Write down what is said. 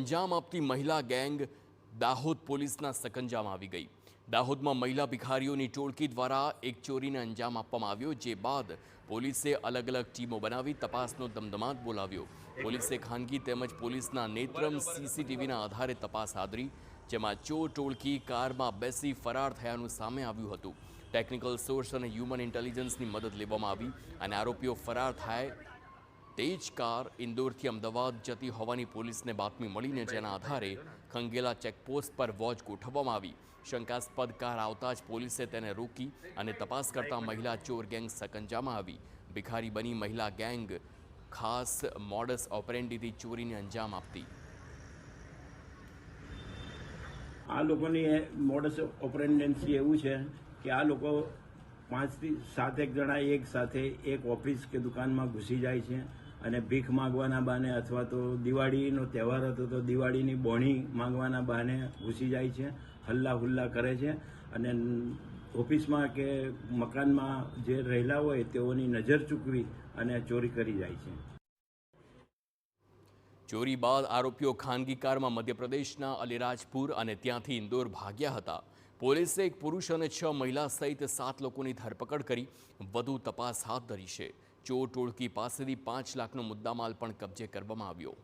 અંજામ આપતી મહિલા ગેંગ દાહોદ પોલીસના સકંજામાં આવી ગઈ। દાહોદમાં મહિલા ભિખારીઓની ટોળકી દ્વારા એક ચોરીને અંજામ આપવામાં આવ્યો, જે બાદ પોલીસે અલગ અલગ ટીમો બનાવી તપાસનો ધમધમાટ બોલાવ્યો। પોલીસે ખાનગી તેમજ પોલીસના નેત્રમ સીસીટીવીના આધારે તપાસ હાથ ધરી, જેમાં ચોર ટોળકી કારમાં બેસી ફરાર થયાનું સામે આવ્યું હતું। ટેકનિકલ સોર્સ અને હ્યુમન ઇન્ટેલિજન્સની મદદ લેવામાં આવી અને આરોપીઓ ફરાર થાય તે જ કાર ઇન્દોરથી અમદાવાદ જતી હોવાની પોલીસને બાતમી મળીને જેના આધારે ખંગેલા ચેકપોસ્ટ પર વોચ ગોઠવવામાં આવી। શંકાસ્પદ કાર આવતા જ પોલીસે તેને રોકી અને તપાસ કરતા મહિલા ચોર ગેંગ સકંજામાં આવી। ભિખારી બની મહિલા ગેંગ ખાસ મોડસ ઓપરેન્ડીથી ચોરીને અંજામ આપતી। આ લોકોની મોડસ ઓપરેન્ડન્સી એવું છે કે આ લોકો 5 થી 7 જણા એક સાથે એક ઓફિસ કે દુકાનમાં ઘૂસી જાય છે અને ભીખ માંગવાના બહાને અથવા તો દિવાળીનો તહેવાર હતો તો દિવાળીની બોણી માંગવાના બહાને ઘૂસી જાય છે, હલ્લા હુલ્લા કરે છે અને ઓફિસમાં કે મકાનમાં જે રહેલા હોય તેઓની નજર ચૂકવી અને ચોરી કરી જાય છે। ચોરી બાદ આરોપીઓ ખાનગી કારમાં મધ્યપ્રદેશના અલીરાજપુર અને ત્યાંથી ઇન્દોર ભાગ્યા હતા। પોલીસે એક પુરુષ અને 6 મહિલા સહિત 7 લોકોની ધરપકડ કરી વધુ તપાસ હાથ ધરી છે। ચોર ટોળકી પાસેથી 5 લાખનો મુદ્દામાલ પણ કબજે કરવામાં આવ્યો।